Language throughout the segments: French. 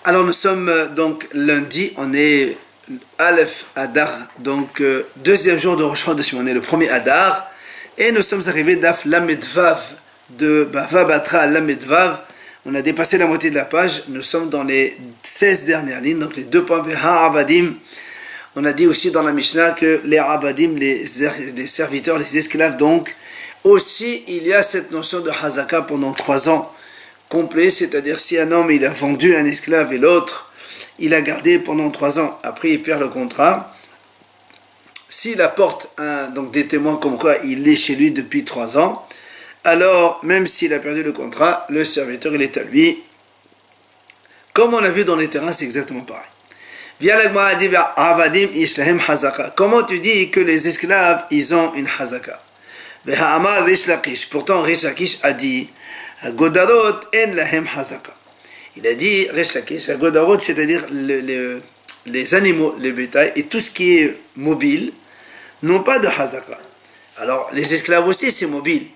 Alors nous sommes donc lundi, on est Aleph Adar, donc deuxième jour de Rosh Chodesh, on est le premier Adar, et nous sommes arrivés d'Af Lamedvav, de Vav Batra Lamedvav. On a dépassé la moitié de la page, nous sommes dans les 16 dernières lignes, donc les deux points Avadim. On a dit aussi dans la Mishnah que les Avadim, les serviteurs, les esclaves, donc aussi il y a cette notion de Hazaka pendant 3 ans complet, c'est-à-dire si un homme il a vendu un esclave et l'autre il a gardé pendant 3 ans, après il perd le contrat, s'il apporte donc des témoins comme quoi il est chez lui depuis 3 ans, alors même s'il a perdu le contrat, le serviteur il est à lui. Comme on a vu dans les terrains, c'est exactement pareil. Comment tu dis que les esclaves ils ont une hazaka? Pourtant Rish Lakish a dit Godarot en lahem hazaka. Il a dit Rish Lakish, Godarot, c'est-à-dire les animaux, les bétails et tout ce qui est mobile n'ont pas de hazaka. Alors les esclaves aussi c'est mobile.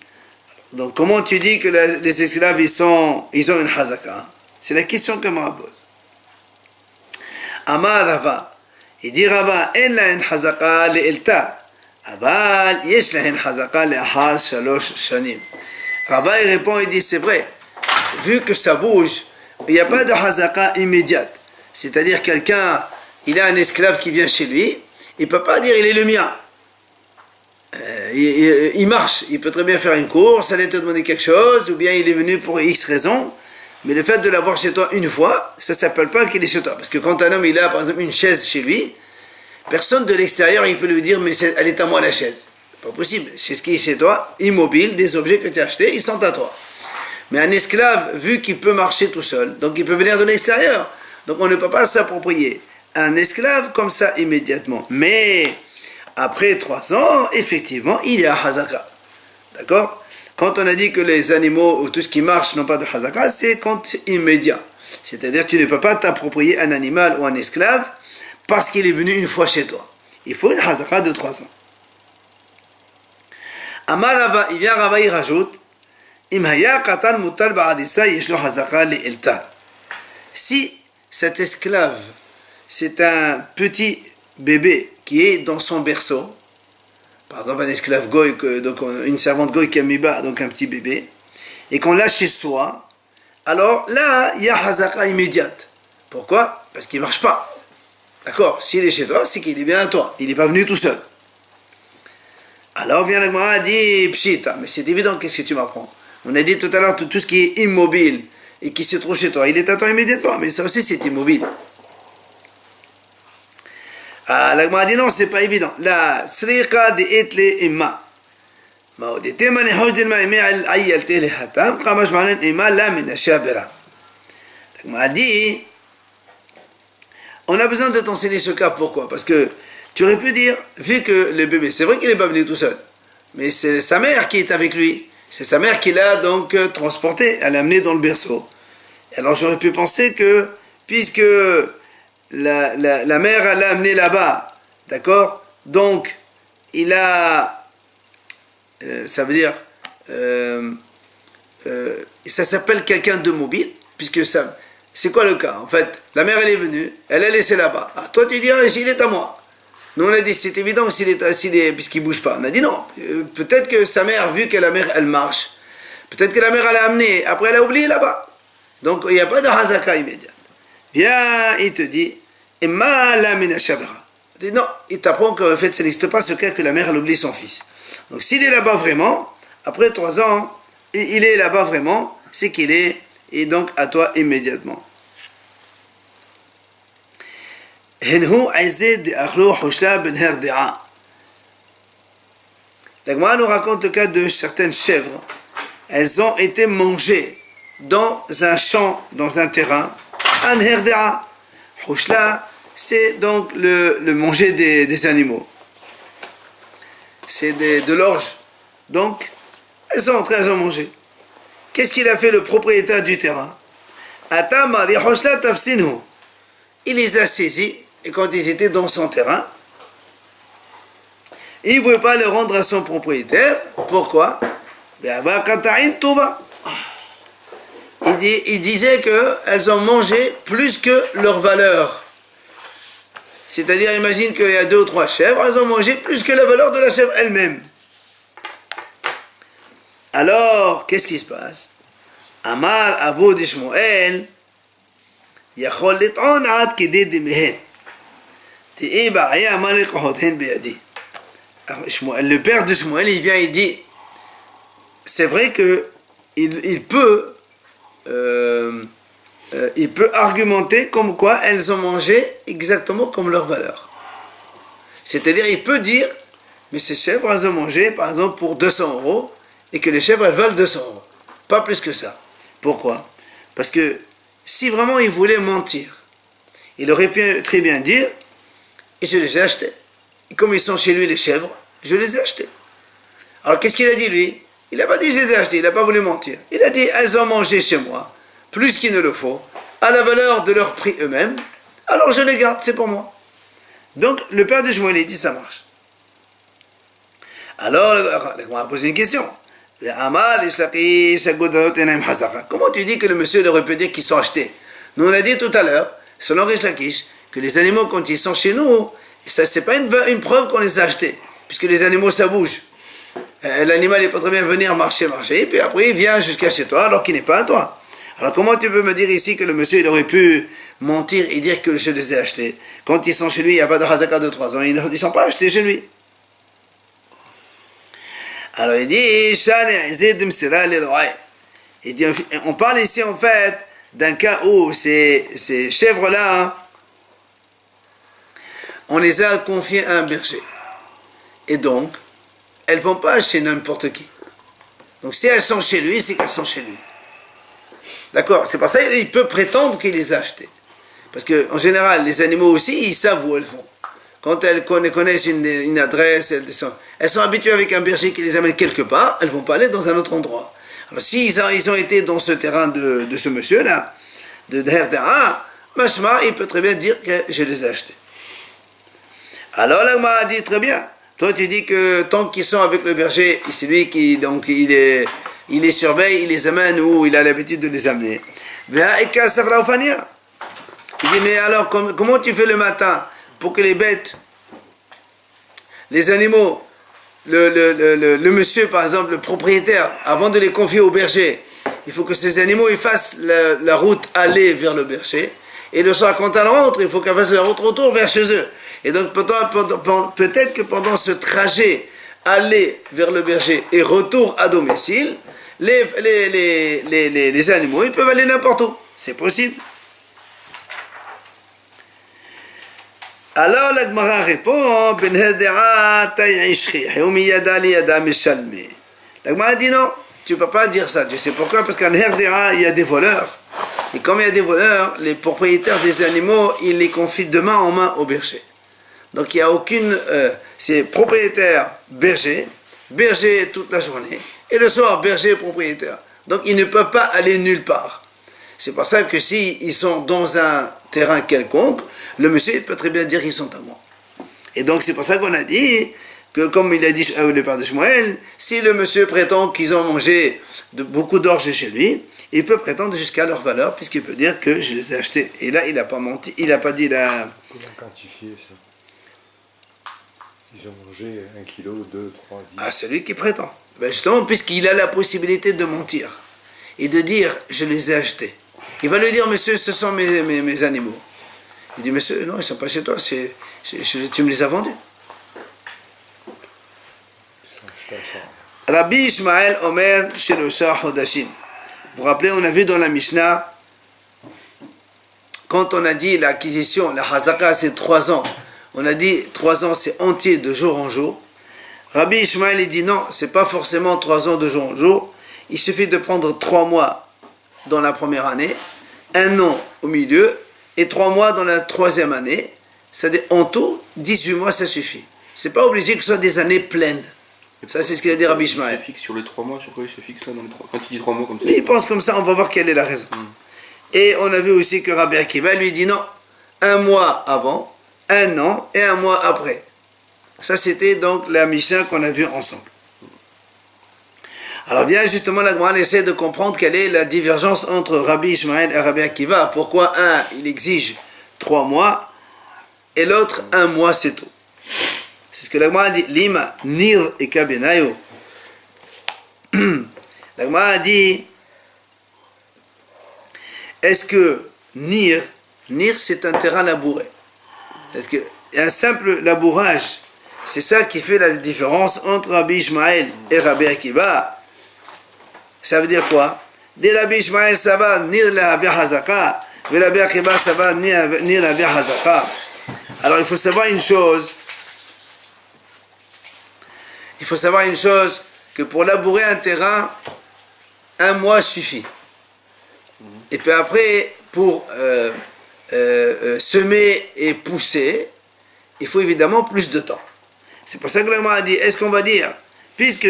Donc comment tu dis que les esclaves ils ont une hazaka? C'est la question que Mara pose. Amar Rava, il dit Rava en lahem hazaka le'eltar. Aval yesh lahem hazaka le'achar shalosh shanim. Rava il répond, il dit c'est vrai, vu que ça bouge, il n'y a pas de hazaka immédiate. C'est-à-dire quelqu'un, il a un esclave qui vient chez lui, il ne peut pas dire il est le mien. Il marche, il peut très bien faire une course, aller te demander quelque chose, ou bien il est venu pour X raison, mais le fait de l'avoir chez toi une fois, ça ne s'appelle pas qu'il est chez toi. Parce que quand un homme il a par exemple une chaise chez lui, personne de l'extérieur il peut lui dire mais elle est à moi la chaise. Pas possible, c'est ce qui est chez toi, immobile, des objets que tu as achetés, ils sont à toi. Mais un esclave, vu qu'il peut marcher tout seul, donc il peut venir de l'extérieur, donc on ne peut pas s'approprier un esclave comme ça immédiatement. Mais après 3 ans, effectivement, il y a hazaka. D'accord? Quand on a dit que les animaux ou tout ce qui marche n'ont pas de hazaka, c'est quand immédiat. C'est-à-dire que tu ne peux pas t'approprier un animal ou un esclave parce qu'il est venu une fois chez toi. Il faut une hazaka de 3 ans. Amar Rava, il vient Rava, il rajoute si cet esclave c'est un petit bébé qui est dans son berceau, par exemple un esclave goy, donc une servante goy qui a mis bas, donc un petit bébé, et qu'on l'a chez soi, alors là il y a hazaka immédiate. Pourquoi? Parce qu'il ne marche pas. D'accord? S'il est chez toi, c'est qu'il est bien à toi, il n'est pas venu tout seul. Alors vient la Gemara dit pshita, mais c'est évident, qu'est-ce que tu m'apprends? On a dit tout à l'heure tout ce qui est immobile et qui se trouve chez toi, il est à toi immédiatement, mais ça aussi c'est immobile. La Gemara dit non, c'est pas évident. La sriqa de etle imma. Ma odete man hujden ma ime al ayyalte le hatam, qamash ma'lan imma la min ashabira. La Gemara dit on a besoin de t'enseigner ce cas, pourquoi? Parce que tu aurais pu dire, vu que le bébé, c'est vrai qu'il n'est pas venu tout seul, mais c'est sa mère qui est avec lui. C'est sa mère qui l'a donc transporté, elle l'a amené dans le berceau. Alors j'aurais pu penser que, puisque la mère elle l'a amené là-bas, d'accord? Donc, il a, ça veut dire, ça s'appelle quelqu'un de mobile, puisque ça, c'est quoi le cas? En fait, la mère elle est venue, elle l'a laissé là-bas. Ah, toi tu dis, ah, il est à moi. Nous on a dit c'est évident puisqu'il ne bouge pas. On a dit non, peut-être que sa mère, vu que la mère elle marche, peut-être que la mère elle a amené, après elle a oublié là-bas. Donc il n'y a pas de hazaka immédiate. Viens, il te dit, Emma la minashabara. Il dit non, il t'apprend qu'en fait ça n'existe pas ce cas que la mère elle oublie son fils. Donc s'il est là-bas vraiment, après 3 ans, il est là-bas vraiment, c'est qu'il est, et donc à toi immédiatement. La Gemara nous raconte le cas de certaines chèvres. Elles ont été mangées dans un champ, dans un terrain. Un herdaa. Hushla, c'est donc le manger des animaux. C'est de l'orge. Donc, elles sont entrées, elles ont mangé. Qu'est-ce qu'il a fait le propriétaire du terrain? Il les a saisis. Et quand ils étaient dans son terrain, il ne voulait pas le rendre à son propriétaire. Pourquoi? Il disait qu'elles ont mangé plus que leur valeur. C'est-à-dire, imagine qu'il y a 2 ou 3 chèvres, elles ont mangé plus que la valeur de la chèvre elle-même. Alors, qu'est-ce qui se passe? Amar Abu d'Ishmael, Yachol lit'on ad kidei dimihen. Ti'i ba'aya ma liqahodhen biyadi. Le père de Shmuel, il vient, il dit, c'est vrai que il peut argumenter comme quoi elles ont mangé exactement comme leur valeur. C'est-à-dire, il peut dire, mais ces chèvres, elles ont mangé, par exemple, pour 200 €, et que les chèvres, elles valent 200 €. Pas plus que ça. Pourquoi? Parce que si vraiment il voulait mentir, il aurait pu très bien dire, et je les ai achetées. Et comme ils sont chez lui, les chèvres, je les ai achetées. Alors, qu'est-ce qu'il a dit, lui? Il n'a pas dit, je les ai achetées, il n'a pas voulu mentir. Il a dit, elles ont mangé chez moi, plus qu'il ne le faut, à la valeur de leur prix eux-mêmes, alors je les garde, c'est pour moi. Donc, le père de Shmuel, il dit, ça marche. Alors, on va poser une question. Comment tu dis que le monsieur aurait pu dire qu'ils sont achetés? Nous, on a dit tout à l'heure, selon Rish Lakish, que les animaux, quand ils sont chez nous, ça, c'est pas une preuve qu'on les a achetés, puisque les animaux, ça bouge. L'animal, il peut très bien venir marcher, et puis après, il vient jusqu'à chez toi, alors qu'il n'est pas à toi. Alors, comment tu peux me dire ici que le monsieur, il aurait pu mentir et dire que je les ai achetés? Quand ils sont chez lui, il n'y a pas de Hazaka de 3 ans, ils ne sont pas achetés chez lui. Alors, il dit, on parle ici, en fait, d'un cas où ces chèvres-là, on les a confiées à un berger. Et donc, elles ne vont pas chez n'importe qui. Donc, si elles sont chez lui, c'est qu'elles sont chez lui. D'accord? C'est pour ça qu'il peut prétendre qu'il les a achetées. Parce qu'en général, les animaux aussi, ils savent où elles vont. Quand elles connaissent une adresse, elles sont habituées avec un berger qui les amène quelque part, elles ne vont pas aller dans un autre endroit. Alors, s'ils ont été dans ce terrain de ce monsieur-là, de Herdara, Mashma, il peut très bien dire que je les ai achetés. Alors, là, on m'a dit très bien. Toi, tu dis que tant qu'ils sont avec le berger, c'est lui qui, donc, il les surveille, il les amène où il a l'habitude de les amener. Il dit, mais alors, comment tu fais le matin pour que les bêtes, les animaux, le monsieur, par exemple, le propriétaire, avant de les confier au berger, il faut que ces animaux ils fassent la route aller vers le berger. Et le soir, quand elles rentrent, il faut qu'elles fassent la route retour vers chez eux. Et donc, peut-être que pendant ce trajet, aller vers le berger et retour à domicile, les animaux, ils peuvent aller n'importe où. C'est possible. Alors, la Gemara répond, la Gemara dit non, tu ne peux pas dire ça. Tu sais pourquoi? Parce qu'en Herdera, il y a des voleurs. Et comme il y a des voleurs, les propriétaires des animaux, ils les confient de main en main au berger. Donc il n'y a aucune... c'est propriétaire, berger toute la journée, et le soir, berger propriétaire. Donc ils ne peuvent pas aller nulle part. C'est pour ça que s'ils sont dans un terrain quelconque, le monsieur il peut très bien dire qu'ils sont à moi. Et donc c'est pour ça qu'on a dit que, comme il a dit le père de Shmuel, si le monsieur prétend qu'ils ont mangé beaucoup d'orge chez lui, il peut prétendre jusqu'à leur valeur, puisqu'il peut dire que je les ai achetés. Et là, il n'a pas menti, il n'a pas dit la... Comment quantifier ça? Ils ont mangé 1 kilo, 2, 3, 10... Ah, c'est lui qui prétend. Ben justement, puisqu'il a la possibilité de mentir et de dire, je les ai achetés. Il va lui dire, monsieur, ce sont mes animaux. Il dit, monsieur, non, ils ne sont pas chez toi, tu me les as vendus. Rabbi Ishmael Omer Shelosha Hodashim. Vous vous rappelez, on a vu dans la Mishnah, quand on a dit l'acquisition, la Hazaka, c'est 3 ans. On a dit 3 ans, c'est entier de jour en jour. Rabbi Ishmael, il dit non, c'est pas forcément 3 ans de jour en jour. Il suffit de prendre 3 mois dans la première année, 1 an au milieu, et 3 mois dans la 3e année. C'est-à-dire, en tout, 18 mois, ça suffit. C'est pas obligé que ce soit des années pleines. Ça, c'est ce qu'il a dit Rabbi Ishmael. Il se fixe sur les 3 mois, sur quoi il se fixe là dans les 3... Quand il dit 3 mois comme ça. Mais il pense comme ça, on va voir quelle est la raison. Et on a vu aussi que Rabbi Akiva lui dit non, 1 mois avant, 1 an et 1 mois après. Ça, c'était donc la Mishnah qu'on a vue ensemble. Alors vient justement la Gemara essaie de comprendre quelle est la divergence entre Rabbi Ishmael et Rabbi Akiva. Pourquoi un, il exige 3 mois et l'autre 1 mois c'est tout. C'est ce que la Gemara dit. Lima nir et kabenayo. La Gemara dit, est-ce que nir c'est un terrain labouré? Est-ce que un simple labourage, c'est ça qui fait la différence entre Rabbi Ishmael et Rabbi Akiva? Ça veut dire quoi? Dès Rabbi Ishmael, ça va nir la hazaka, et Rabbi Akiva, ça va nir la hazaka. Alors il faut savoir une chose. Il faut savoir une chose, que pour labourer un terrain, 1 mois suffit. Et puis après, pour semer et pousser, il faut évidemment plus de temps. C'est pour ça que l'Agma a dit, est-ce qu'on va dire, puisque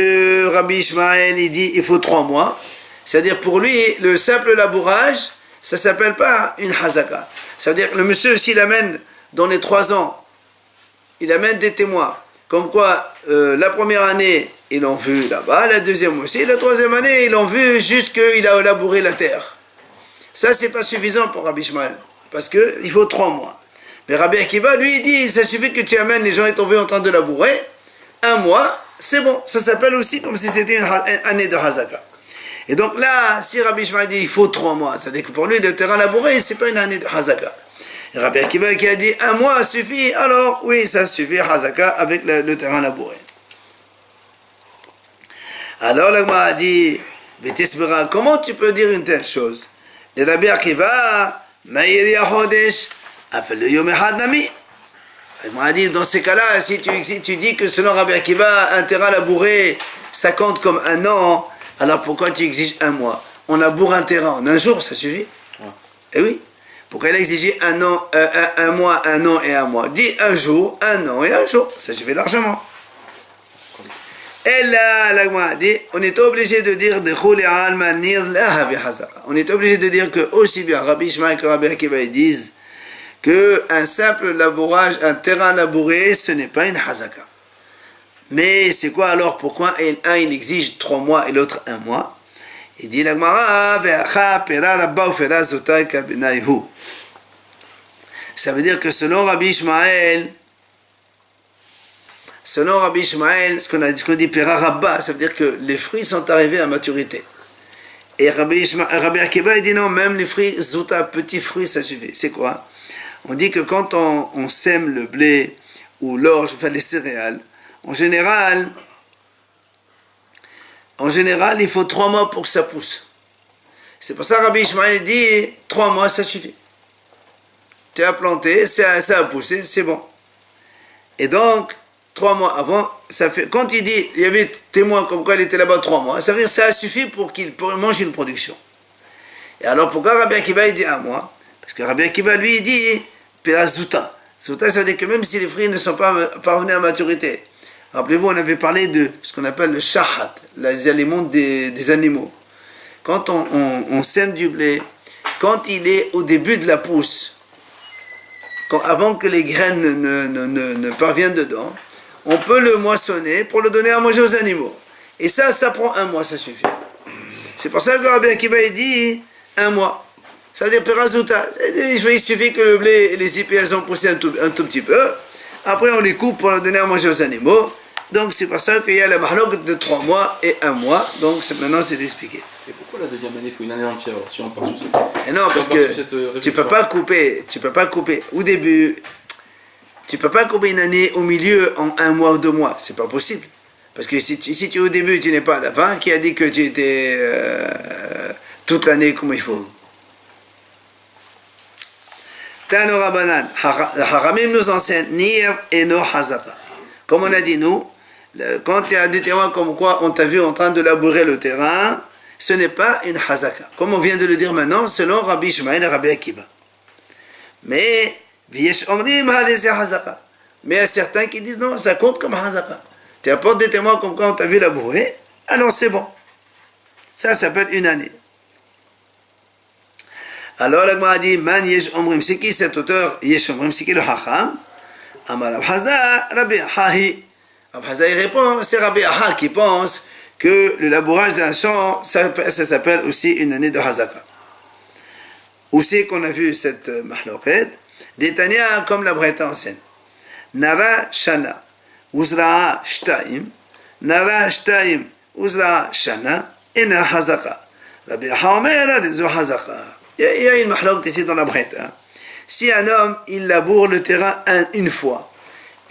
Rabbi Ishmael il dit il faut 3 mois, c'est-à-dire pour lui, le simple labourage, ça ne s'appelle pas une hazaka. Ça veut dire que le monsieur, s'il amène dans les 3 ans, il amène des témoins, comme quoi la première année, ils l'ont vu là-bas, la deuxième aussi, la troisième année, ils l'ont vu juste qu'il a labouré la terre. Ça, c'est pas suffisant pour Rabbi Ishmael, parce qu'il faut 3 mois. Mais Rabbi Akiva, lui, il dit, ça suffit que tu amènes les gens et t'ont vu en train de labourer, 1 mois, c'est bon. Ça s'appelle aussi comme si c'était une année de Hazaka. Et donc là, si Rabbi Ishmael dit, il faut 3 mois, ça veut dire que pour lui, le terrain labouré, c'est pas une année de Hazaka. Et Rabbi Akiva qui a dit, 1 mois suffit, alors oui, ça suffit, Hazaka, avec le terrain labouré. Alors le Gemara a dit, comment tu peux dire une telle chose? Le Rabbi Akiva, il m'a dit, dans ces cas-là, si tu dis que selon Rabbi Akiva, un terrain labouré, ça compte comme 1 an, alors pourquoi tu exiges 1 mois? On laboure un terrain en 1 jour, ça suffit? Eh oui. Pourquoi il a exigé 1 an, 1 mois, 1 an et 1 mois? Dis 1 jour, 1 an et 1 jour, ça suffit largement. Et là, l'Agma dit, on est obligé de dire on est obligé de dire que aussi bien Rabbi Ishmael que Rabbi Akiva disent que un simple labourage, un terrain labouré, ce n'est pas une hazaka. Mais c'est quoi alors? Pourquoi un il exige 3 mois et l'autre 1 mois? Il dit l'Agmara, ça veut dire que selon Rabbi Ishmael, ce qu'on dit Pera Rabba, ça veut dire que les fruits sont arrivés à maturité. Et Rabbi Akiva, il dit non, même les fruits, Zouta, petits fruits, ça suffit. C'est quoi? On dit que quand on sème le blé ou l'orge, enfin les céréales, en général, il faut 3 mois pour que ça pousse. C'est pour ça que Rabbi Ishmael dit 3 mois, ça suffit. Tu as planté, ça a poussé, c'est bon. Et donc, 3 mois avant, ça fait, quand il dit, il y avait témoin comme quoi il était là-bas 3 mois, ça veut dire que ça a suffi pour qu'il mange une production. Et alors pourquoi Rabbi Akiva il dit 1 mois? Parce que Rabbi Akiva lui il dit, Pera Zouta. Zouta, ça veut dire que même si les fruits ne sont pas parvenus à maturité, rappelez-vous, on avait parlé de ce qu'on appelle le shahat, les aliments des animaux. Quand on sème du blé, quand il est au début de la pousse, avant que les graines ne parviennent dedans, on peut le moissonner pour le donner à manger aux animaux. Et ça prend 1 mois, ça suffit. C'est pour ça que Rabbi Akiva dit 1 mois. Ça veut dire Perazouta. Il suffit que le blé et les épis elles ont poussé un tout petit peu. Après, on les coupe pour le donner à manger aux animaux. Donc, c'est pour ça qu'il y a la mahlok de 3 mois et 1 mois. Donc, maintenant, c'est expliqué. Et pourquoi la deuxième année, il faut une année entière si on part sur cette... Et non, parce que tu peux pas couper. Au début, tu peux pas couper une année au milieu en 1 mois ou 2 mois. C'est pas possible. Parce que si tu es au début, tu n'es pas à la fin. Qui a dit que tu étais toute l'année comme il faut? Tano Rabbanan, Haramim nous enseigne Nir et no Hazaka. Comme on a dit, nous, quand il y a des témoins comme quoi on t'a vu en train de labourer le terrain, ce n'est pas une Hazaka. Comme on vient de le dire maintenant, selon Rabbi Ishmael et Rabbi Akiva. Mais, mais il y a certains qui disent non, ça compte comme Hazaka. Tu apportes des témoins comme quoi on t'a vu labourer, alors c'est bon. Ça s'appelle une année. Alors la Gemara dit, Man yesh omrim, c'est qui cet auteur yesh omrim, c'est qui le hacham? Amar Rav Hazda, Rabbi Ahi. Rav Hazda il répond, c'est Rabbi Aha qui pense que le labourage d'un champ, ça s'appelle aussi une année de Hazaka. Où c'est qu'on a vu cette mahloket? Des Tanya comme la Breta enseigne. Nara Shana, Uzra'a Shtaim, Nara Shtaim, Uzra'a Shana, Ena Hazaka. Rabbi Haomer des Hazaka. Il y a une mahloket ici dans la Breta. Si un homme, il laboure le terrain une fois,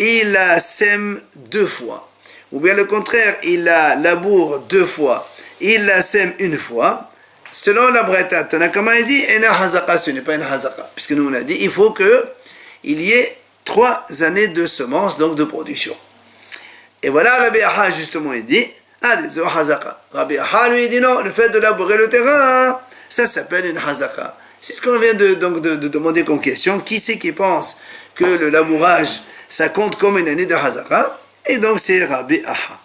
il la sème 2 fois, ou bien le contraire, il la laboure 2 fois, il la sème une fois, selon la Breta, Tanakama il dit, Ena Hazaka, ce n'est pas une Hazaka. Puisque nous on a dit, il faut qu'il y ait 3 années de semences, donc de production. Et voilà, Rabbi Aha, justement, il dit, des Hazaka. Rabbi Aha, lui, il dit non, le fait de labourer le terrain, ça s'appelle une Hazaka. C'est ce qu'on vient de demander comme question. Qui c'est qui pense que le labourage, ça compte comme une année de Hazaka? Et donc c'est Rabbi Aha.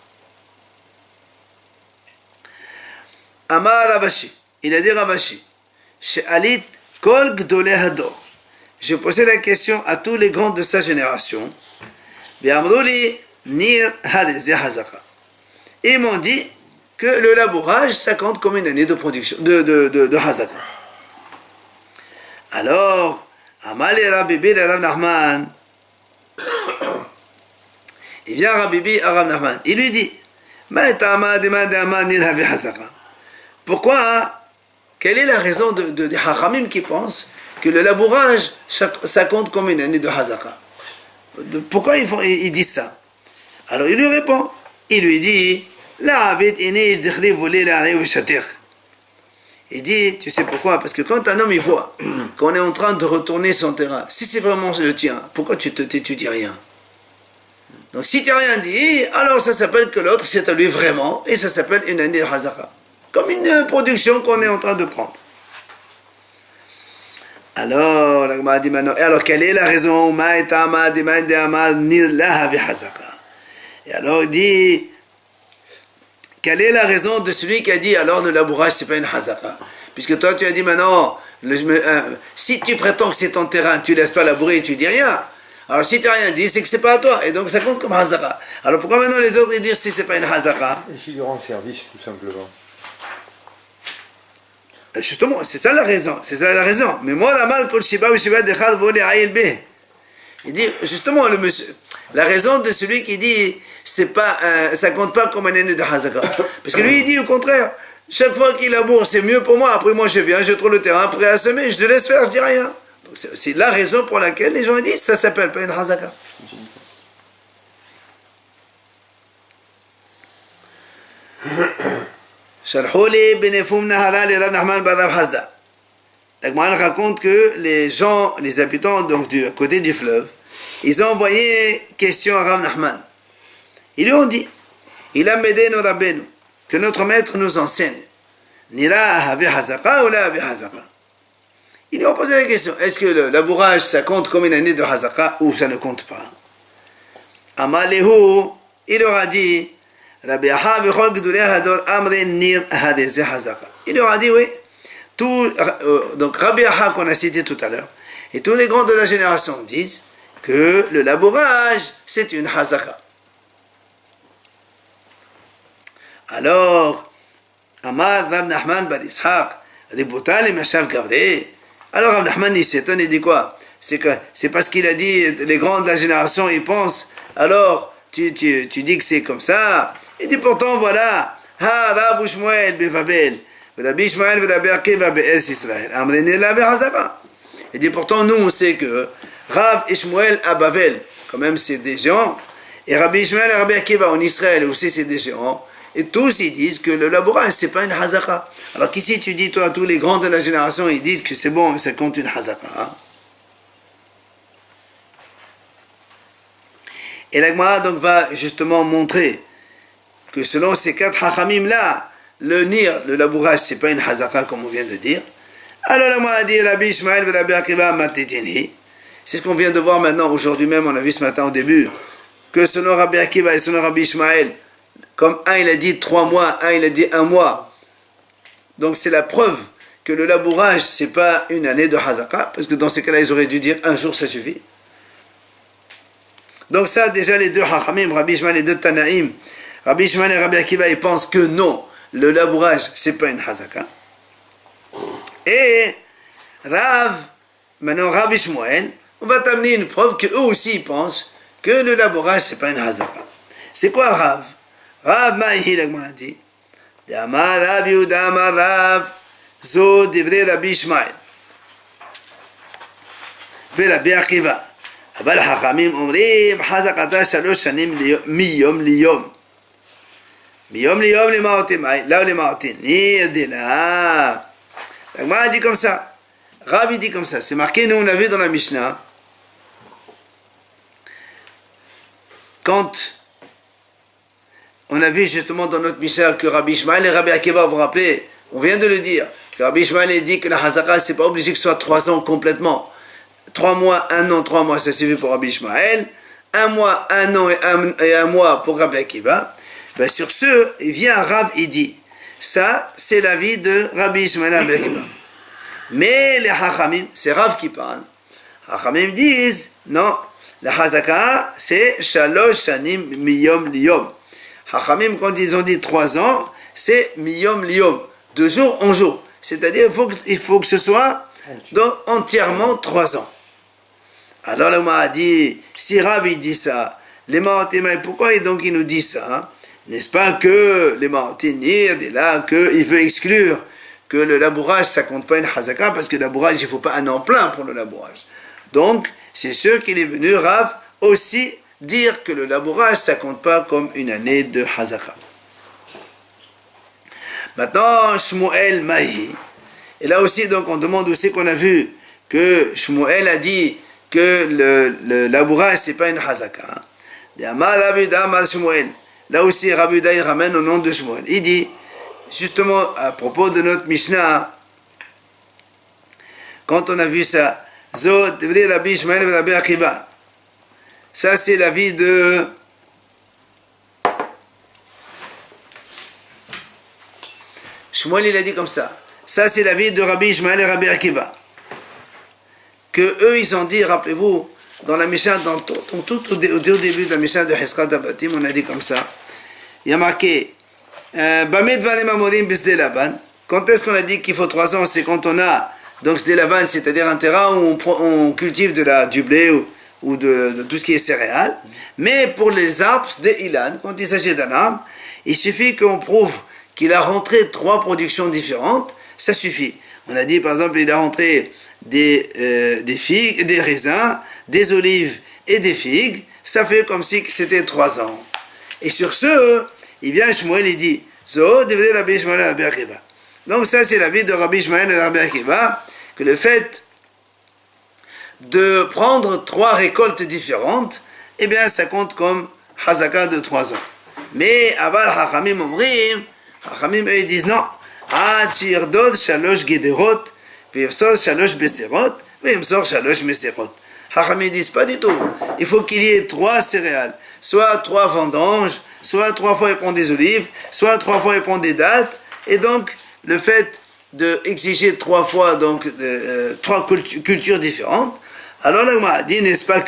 Amar Ravashi. Il a dit Ravashi. She'alit kol gdolei hador. Je posais la question à tous les grands de sa génération. Ve'amruli nir hadezeh Hazaka. Ils m'ont dit que le labourage, ça compte comme une année de production, de Hazaka. Alors, Amali Rabibi et Rav Nachman, il vient Rabibi à Rav Nachman, il lui dit, pourquoi, quelle est la raison des Hachamim qui pensent que le labourage, ça compte comme une année de Hazaka? Pourquoi ils disent ça? Alors il lui répond, il lui dit, il dit, tu sais pourquoi? Parce que quand un homme il voit qu'on est en train de retourner son terrain, si c'est vraiment le tien, pourquoi tu dis rien? Donc si tu n'as rien dit, alors ça s'appelle que l'autre c'est à lui vraiment, et ça s'appelle une année de Hazaka. Comme une production qu'on est en train de prendre. Alors, la dit maintenant, alors quelle est la raison? Et alors il dit, quelle est la raison de celui qui a dit alors le labourage c'est pas une hazaka? Puisque toi tu as dit maintenant, si tu prétends que c'est ton terrain, tu laisses pas labourer et tu dis rien. Alors si tu n'as rien dit, c'est que c'est pas à toi. Et donc ça compte comme hazaka. Alors pourquoi maintenant les autres ils disent si c'est pas une hazaka? Et s'il lui rend service tout simplement. Justement, c'est ça la raison. C'est ça la raison. Mais moi la mal kol shiba ou shiba dechad volé aïl b. Il dit justement le monsieur. La raison de celui qui dit c'est pas, ça compte pas comme un année de Hazaka. Parce que lui il dit au contraire, chaque fois qu'il laboure c'est mieux pour moi, après moi je viens, je trouve le terrain prêt à semer, je te laisse faire, je dis rien. Donc c'est la raison pour laquelle les gens disent ça s'appelle pas une Hazaka. Sharhouli benefum nahara li Rav Nachman bar Rav Hasda. La Gemara raconte que les gens, les habitants donc à côté du fleuve, ils ont envoyé question à Rav Nachman. Ils lui ont dit, il a m'aidé nos rabbins, que notre maître nous enseigne. Nira havi hazaka ou la havi hazaka. Ils lui ont posé la question, est-ce que le labourage ça compte comme une année de hazaka ou ça ne compte pas? Amalehu, il leur a dit, Rabbi Aha v'chol gdolei hador amre nir hadezeh hazaka. Il leur a dit, oui, donc Rabbi Aha qu'on a cité tout à l'heure, et tous les grands de la génération disent que le labourage c'est une hazaka. Alors, Amar Rav Nachman bar Yitzhak, Ribotal et Mashav Gavre. Alors Rav Nachman il s'étonne, il dit quoi? C'est parce qu'il a dit, les grands de la génération ils pensent, alors tu dis que c'est comme ça. Il dit pourtant voilà, Ha Rav Shmuel beVabel, Rabbi Shmuel Rabbi Akiva be'Eretz Israël. Amreni la be'Hazaka. Il dit pourtant nous on sait que Rav et Shmuel à Bavel, quand même c'est des géants, et Rabbi Shmuel et Rabbi Akiva en Israël aussi c'est des géants. Et tous ils disent que le labourage c'est pas une hazaka. Alors qu'ici tu dis toi tous les grands de la génération ils disent que c'est bon, ça compte une hazaka. Et la Gemara donc va justement montrer que selon ces 4 hachamim là, le nir, le labourage c'est pas une hazaka comme on vient de dire. Alors la Gemara dit Rabbi Ishmael et Rabbi Akiva matitini. C'est ce qu'on vient de voir maintenant aujourd'hui même, on a vu ce matin au début que selon Rabbi Akiva et selon Rabbi Ishmael, comme un il a dit 3 mois, un il a dit 1 mois. Donc c'est la preuve que le labourage c'est pas une année de hazaka, parce que dans ces cas-là ils auraient dû dire 1 jour ça suffit. Donc ça déjà les deux hachamim, Rabbi Ishmael et les deux Tanaïm, Rabbi Ishmael et Rabbi Akiva, ils pensent que non, le labourage, c'est pas une hazaka. Et maintenant Rav Ishmael, on va t'amener une preuve qu'eux aussi ils pensent que le labourage, c'est pas une hazaka. C'est quoi Rav? Rav Maïhi, l'agma dit, D'amar Rav Yehuda Amar Rav, Zo divrei Rabbi Ishmael. ורבי עקיבא, אבל החכמים אומרים חזקתה 3 שנים מיום ליום. מיום ליום למה אותי? לא למה אותי? נרדלה. הגמרא dit comme ça. Rav dit comme ça. C'est marqué, nous on a vu dans la Mishnah, quand on a vu justement dans notre Mishnah que Rabbi Ishmael et Rabbi Akiva, vous vous rappelez, on vient de le dire, que Rabbi Ishmael dit que la hazaka c'est pas obligé que ce soit 3 ans complètement. 3 mois, 1 an, 3 mois, ça suffit pour Rabbi Ishmael. 1 mois, 1 an et 1 mois pour Rabbi Akiva. Ben sur ce, il vient Rav et dit, ça, c'est l'avis de Rabbi Ishmael et Rabbi Akiva. Mais les Hachamim, c'est Rav qui parle. Hachamim disent, non, la Hazaka, c'est 3 shanim miyom liyom. Hachamim, quand ils ont dit 3 ans, c'est miyom liyom, de jour en jour. C'est-à-dire, il faut que ce soit donc, entièrement 3 ans. Alors le a dit, si Rav il dit ça, les Marotimaï, pourquoi donc il nous dit ça? N'est-ce pas que les Marotinir, est là, qu'il veut exclure que le labourage, ça compte pas une hazaka, parce que le labourage, il ne faut pas un an plein pour le labourage. Donc, c'est sûr qu'il est venu, Rav, aussi dire que le labourage, ça compte pas comme une année de hazaka. Maintenant, Shmuel Mahi. Et là aussi, donc, on demande aussi qu'on a vu que Shmuel a dit que le labourage, c'est pas une hazaka. Là aussi, Rav Yehuda, il ramène au nom de Shmuel. Il dit, justement, à propos de notre Mishnah, quand on a vu ça, Zod, Rabbi Ishmael et Rabbi Akiva, ça c'est l'avis de Shmuel, il a dit comme ça. Ça c'est l'avis de Rabbi Ishmael et Rabbi Akiva. Que eux, ils ont dit, rappelez-vous, dans la Mishnah, tout au début de la Mishnah de Hesrat Abatim, on a dit comme ça. Il y a marqué, quand est-ce qu'on a dit qu'il faut 3 ans? C'est quand on a, donc Sde Lavan, c'est-à-dire un terrain où on cultive du blé ou de tout ce qui est céréales. Mais pour les arbres, Sde Ilan, quand il s'agit d'un arbre, il suffit qu'on prouve qu'il a rentré 3 productions différentes, ça suffit. On a dit, par exemple, il a rentré des figues, des raisins, des olives et des figues, ça fait comme si c'était 3 ans. Et sur ce, il vient Shmuel et dit, Zo devrait Rabbi Ishmael et Rabbi Akiva. Donc ça c'est l'avis de Rabbi Ishmael et Rabbi Akiva, que le fait de prendre 3 récoltes différentes, eh bien ça compte comme Hazaka de 3 ans. Mais Aval Hachamim Omrim, Hachamim eux ils disent non, Chirdod Shalosh Gederot, Vimsor Shalosh Beserot, Vimsor Shalosh Meserot. Hachamim disent pas du tout. Il faut qu'il y ait 3 céréales, soit 3 vendanges, soit 3 fois il prend des olives, soit 3 fois il prend des dattes, et donc le fait d'exiger 3 fois donc 3 cultures différentes, alors là on m'a dit n'est-ce pas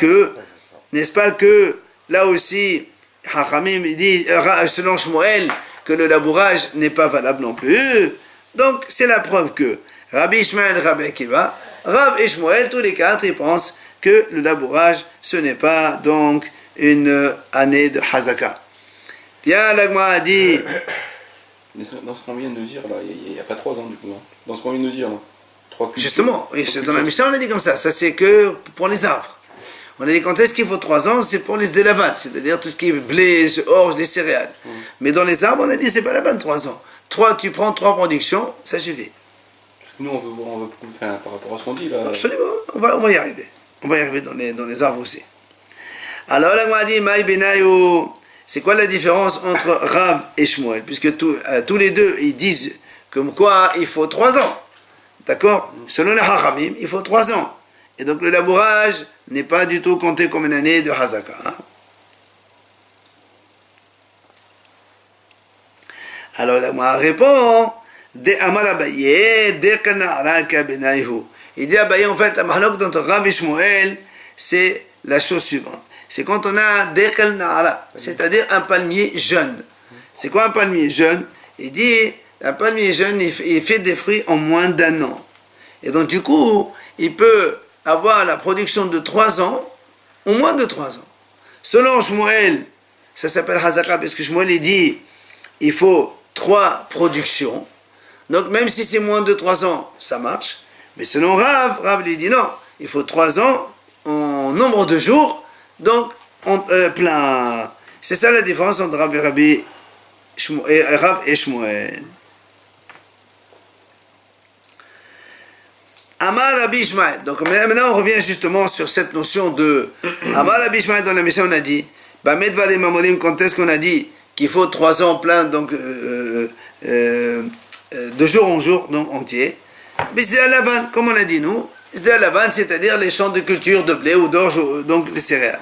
que là aussi Hachamim dit selon Shmuel que le labourage n'est pas valable non plus. Donc c'est la preuve que Rabbi Ishmael et Rabbi Akiva, Rav et Shmuel, tous les 4 ils pensent que le labourage ce n'est pas donc une année de Hazaka. Bien, l'Agma a dit. Dans ce qu'on vient de nous dire, là, il n'y a pas 3 ans du coup. Hein. Dans ce qu'on vient de nous dire, là. 3 cultures. Justement, oui, dans la Mishnah, on a dit comme ça. Ça, c'est que pour les arbres. On a dit quand est-ce qu'il faut 3 ans, c'est pour les délavades, c'est-à-dire tout ce qui est blé, orge, les céréales. Mais dans les arbres, on a dit c'est pas la bonne 3 ans. Tu prends 3 productions, ça suffit. Nous, on veut enfin, par rapport à ce qu'on dit là. Absolument, on va y arriver. On va y arriver dans les arbres aussi. Alors, l'Agma a dit, Maï Benayo. C'est quoi la différence entre Rav et Shmuel? Puisque tous les deux, ils disent comme quoi il faut 3 ans. D'accord? Selon les Hachamim, il faut 3 ans. Et donc le labourage n'est pas du tout compté comme une année de Hazaka. Hein? Alors la répond, De Amar Abaye, De Kanara Kabenaihu. Il dit Abaye, en fait, la mahlok d'entre Rav et Shmuel, c'est la chose suivante. C'est quand on un Dekal Na'ara, c'est-à-dire un palmier jeune. C'est quoi un palmier jeune? Il dit, un palmier jeune, il fait des fruits en moins d'1 an. Et donc, du coup, il peut avoir la production de 3 ans, au moins de 3 ans. Selon Shmuel, ça s'appelle Hazaka, parce que Shmuel, il dit, il faut 3 productions. Donc, même si c'est moins de 3 ans, ça marche. Mais selon Rav, il dit non, il faut 3 ans en nombre de jours, donc plein. C'est ça la différence entre Rav et Shmuel. Amar Rabbi Ishmael. Donc maintenant on revient justement sur cette notion de Amar Rabbi Ishmael. Dans la Mishnah on a dit Bamedva de Mamorim, quand est-ce qu'on a dit qu'il faut 3 ans plein, donc de jour en jour, donc entier. Bisdé à Lavan, comme on a dit nous, Bisdé à Lavan, c'est-à-dire les champs de culture de blé ou d'orge, donc les céréales.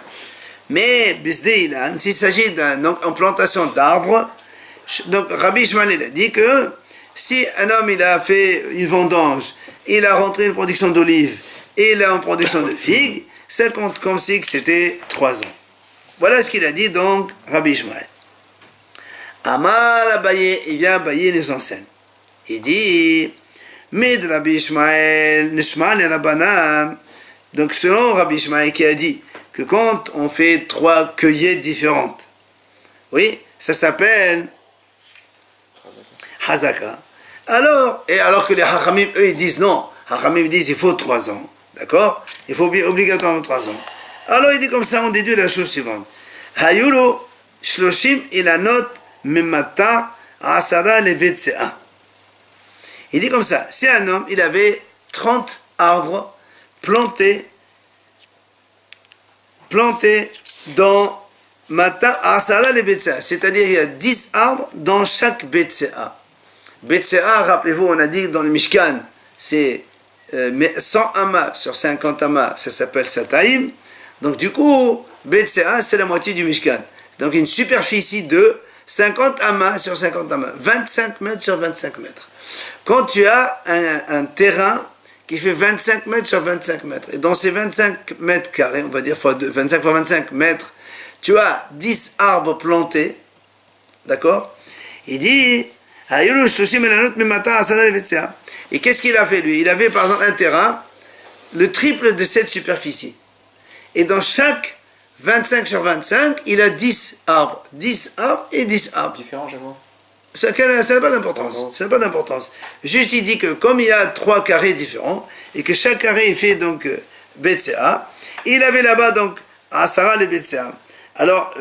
Mais Bisdé Ilan, s'il s'agit d'une plantation d'arbres, donc Rabbi Ishmael il a dit que si un homme il a fait une vendange, il a rentré une production d'olives et il a une production de figues, ça compte comme si c'était 3 ans. Voilà ce qu'il a dit donc Rabbi Ishmael. Amar Abaye, il vient Abaye les enseigne. Il dit Mid Rabbi Ishmael, Nishma le Rabbanan. Donc selon Rabbi Ishmael qui a dit que quand on fait 3 cueillettes différentes, oui, ça s'appelle Hazaka. Alors que les Hachamim, eux, ils disent non. Hachamim disent il faut 3 ans. D'accord? Il faut obligatoirement 3 ans. Alors il dit comme ça, on déduit la chose suivante. Hayulu shloshim ilanot memata asara levetse'a. Il dit comme ça, si un homme, il avait 30 arbres plantés dans Mata Asara le Betse'a, c'est-à-dire il y a 10 arbres dans chaque Betse'a. Betse'a, rappelez-vous, on a dit dans le Mishkan, c'est 100 amas sur 50 amas, ça s'appelle Sataïm. Donc du coup, Betse'a, c'est la moitié du Mishkan. Donc une superficie de 50 amas sur 50 amas, 25 mètres sur 25 mètres. Quand tu as un terrain qui fait 25 mètres sur 25 mètres, et dans ces 25 mètres carrés, on va dire 25 fois 25 mètres, tu as 10 arbres plantés, d'accord? Il dit, et qu'est-ce qu'il a fait lui? Il avait par exemple un terrain, le triple de cette superficie. Et dans chaque 25 sur 25, il a 10 arbres. 10 arbres et 10 arbres. Différent, j'avoue. Ça n'a pas d'importance. Ça n'a pas d'importance. Juste, il dit que comme il y a 3 carrés différents, et que chaque carré fait donc Betse'a, il avait là-bas donc Asara le Betse'a. Alors,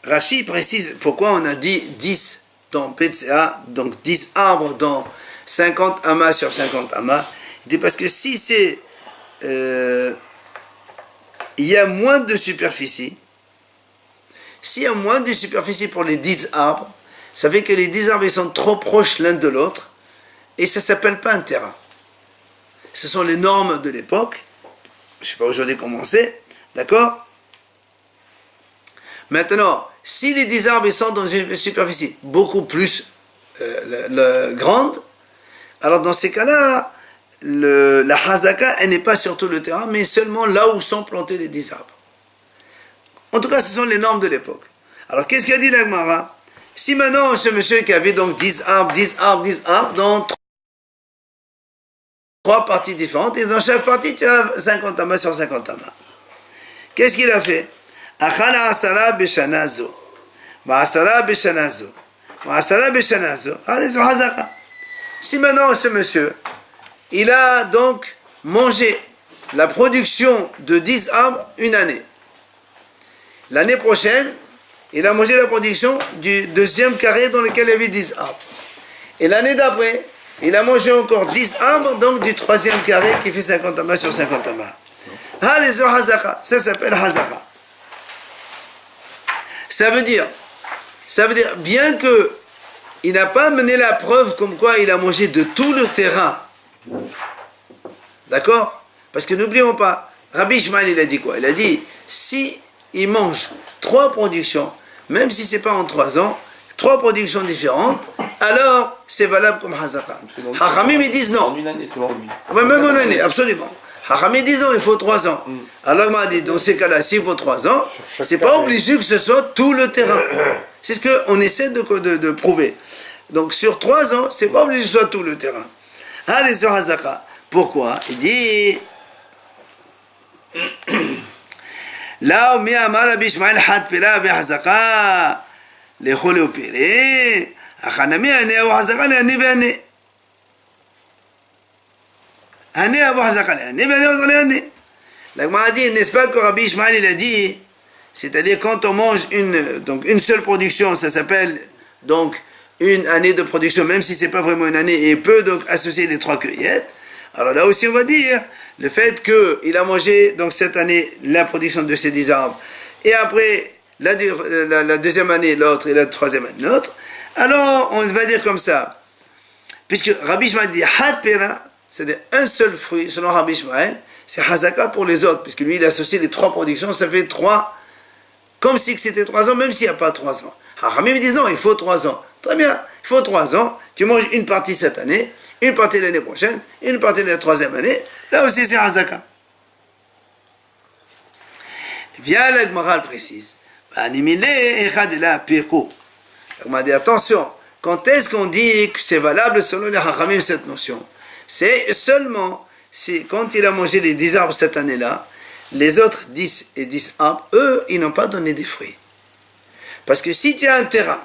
Rashi précise pourquoi on a dit 10 dans Betse'a, donc 10 arbres dans 50 amas sur 50 amas. Il dit parce que si c'est il y a moins de superficie. S'il y a moins de superficie pour les 10 arbres, ça fait que les 10 arbres ils sont trop proches l'un de l'autre et ça ne s'appelle pas un terrain. Ce sont les normes de l'époque. Je ne sais pas aujourd'hui comment c'est. D'accord? Maintenant, si les 10 arbres ils sont dans une superficie beaucoup plus grande, alors dans ces cas-là, la Hazaka, elle n'est pas sur tout le terrain, mais seulement là où sont plantés les 10 arbres. En tout cas, ce sont les normes de l'époque. Alors, qu'est-ce qu'a dit l'Agmara? Si maintenant, ce monsieur qui avait donc 10 arbres, 10 arbres, 10 arbres, dans 3 parties différentes, et dans chaque partie, tu as 50 amas sur 50 amas. Qu'est-ce qu'il a fait? Achala asara beshanazo. Va asara beshanazo. Va asara beshanazo. Allez, sur Hazaka. Si maintenant, ce monsieur, il a donc mangé la production de 10 arbres une année. L'année prochaine, il a mangé la production du deuxième carré dans lequel il y avait 10 arbres. Et l'année d'après, il a mangé encore 10 arbres, donc du troisième carré qui fait 50 amas sur 50 amas. Ça s'appelle Hazaka. Ça veut dire, bien que il n'a pas mené la preuve comme quoi il a mangé de tout le terrain. D'accord? Parce que n'oublions pas, Rabbi Ishmael il a dit quoi? Il a dit, si il mange 3 productions, même si ce n'est pas en 3 ans, 3 productions différentes, alors c'est valable comme Hazaka. Hachamim ils disent non. En une année, selon lui. Ouais, même en une année, absolument. Hachamim disent non, il faut 3 ans. Alors il m'a dit, dans ces cas-là, s'il faut 3 ans, chaque c'est pas carré. obligé que ce soit tout le terrain. C'est ce qu'on essaie de prouver. Donc sur 3 ans, c'est pas obligé que ce soit tout le terrain. Allez sur Hazaka. Pourquoi? Il dit là où Miyamar Rabbi Ishmael Had Pira Hazaka, les Chole Opéré, Achanami Ane ou Hazaka, les Ane Veane. Ane ou Hazaka, les Ane Veane, les Ane. La Gemara dit, n'est-ce pas que Rabbi Ishmael il a dit, c'est-à-dire quand on mange une seule production, ça s'appelle donc une année de production, même si c'est pas vraiment une année, et peut donc associer les 3 cueillettes. Alors là aussi on va dire, le fait qu'il a mangé donc cette année la production de ces 10 arbres, et après la deuxième année l'autre, et la troisième année l'autre, alors on va dire comme ça, puisque Rabbi Ishmael dit Had Pera, c'est-à-dire un seul fruit, selon Rabbi Ishmael, c'est Hazaka pour les autres, puisque lui il associe les 3 productions, ça fait 3, comme si c'était 3 ans, même s'il n'y a pas 3 ans. Hachamim disent non, il faut 3 ans. Très bien, il faut 3 ans, tu manges une partie cette année, une partie l'année prochaine, une partie la troisième année, là aussi c'est Hazaka. Via la Gemara le précise, la Gemara dit attention, quand est-ce qu'on dit que c'est valable selon les Hachamim cette notion? C'est seulement si quand il a mangé les 10 arbres cette année-là, les autres 10 et 10 arbres, eux, ils n'ont pas donné des fruits. Parce que si tu as un terrain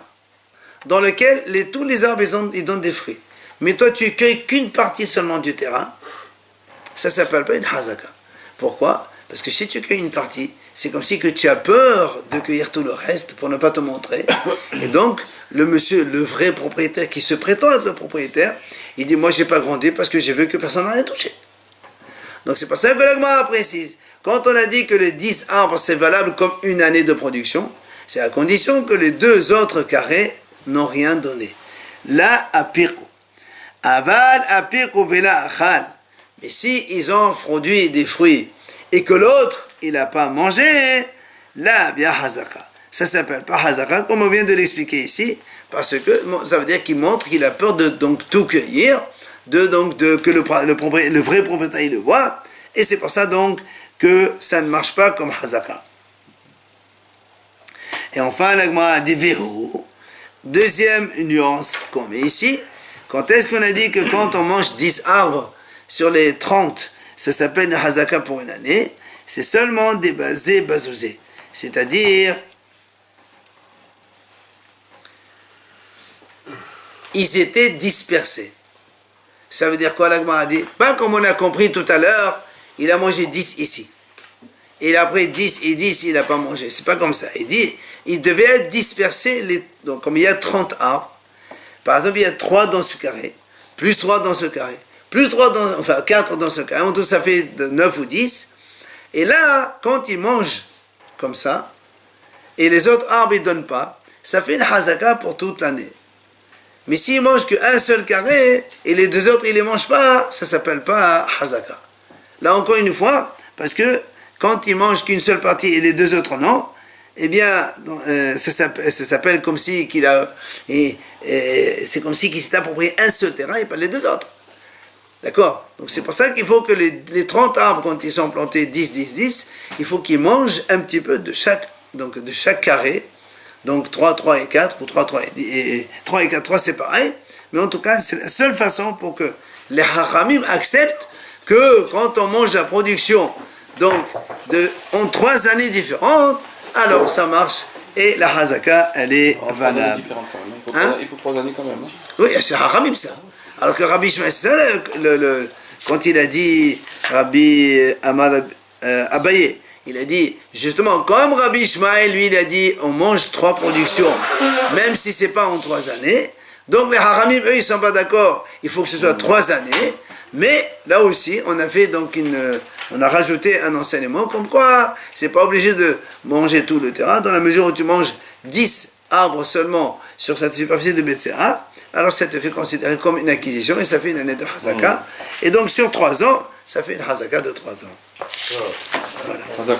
dans lequel tous les arbres ils donnent des fruits, mais toi tu cueilles qu'une partie seulement du terrain, ça ne s'appelle pas une hazaka. Pourquoi? Parce que si tu cueilles une partie, c'est comme si que tu as peur de cueillir tout le reste pour ne pas te montrer. Et donc, le monsieur, le vrai propriétaire qui se prétend être le propriétaire, il dit, moi j'ai pas grandi parce que j'ai vu que personne n'en a touché. Donc c'est pour ça que la Gemara précise. Quand on a dit que les 10 arbres c'est valable comme une année de production, c'est à condition que les 2 autres carrés n'ont rien donné. Là, apirku. Aval apirku vela achal. Mais si ils ont produit des fruits et que l'autre, il n'a pas mangé, là, via hazaka. Ça s'appelle pas hazaka, comme on vient de l'expliquer ici, parce que ça veut dire qu'il montre qu'il a peur de donc tout cueillir, que le vrai propriétaire il le voit, et c'est pour ça donc que ça ne marche pas comme hazaka. Et enfin, la Gemara dit verrou. Deuxième nuance qu'on met ici, quand est-ce qu'on a dit que quand on mange 10 arbres sur les 30, ça s'appelle une hazaka pour une année, c'est seulement des bazouzés. C'est-à-dire, ils étaient dispersés. Ça veut dire quoi la Gemara a dit? Pas comme on a compris tout à l'heure, il a mangé 10 ici. Et après 10 et 10, il n'a pas mangé. C'est pas comme ça. Il dit, il devait être dispersé, donc comme il y a 30 arbres, par exemple, il y a 3 dans ce carré, plus 3 dans ce carré, plus 4 dans ce carré, en tout ça fait 9 ou 10. Et là, quand il mange comme ça, et les autres arbres, ils ne donnent pas, ça fait une hazaka pour toute l'année. Mais s'il ne mange qu'un seul carré, et les 2 autres, ils ne les mangent pas, ça ne s'appelle pas hazaka. Là, encore une fois, parce que quand il mange qu'une seule partie et les 2 autres non, eh bien, ça s'appelle comme si c'est comme si qu'il s'est approprié un seul terrain et pas les 2 autres. D'accord? Donc c'est pour ça qu'il faut que les 30 arbres, quand ils sont plantés 10, 10, 10, il faut qu'ils mangent un petit peu de chaque carré. Donc 3, 3 et 4, ou 3, 3 et 3 et 4, 3 c'est pareil. Mais en tout cas, c'est la seule façon pour que les hachamim acceptent que quand on mange la production donc en 3 années différentes, alors ça marche et la hazaka elle est valable. Il faut 3 années quand même. Hein? Oui, c'est hachamim ça. Alors que Rabbi Ishmael, c'est ça, quand il a dit Rabbi Abaye, il a dit, justement, comme Rabbi Ishmael, lui, il a dit, on mange 3 productions, même si c'est pas en 3 années. Donc les hachamim, eux, ils sont pas d'accord. Il faut que ce soit 3 années. Mais là aussi, on a rajouté un enseignement comme quoi c'est pas obligé de manger tout le terrain, dans la mesure où tu manges 10 arbres seulement sur cette superficie de Betsera, alors ça te fait considérer comme une acquisition et ça fait une année de hazaka. Et donc sur 3 ans, ça fait une hazaka de 3 ans. Voilà. Hazaka.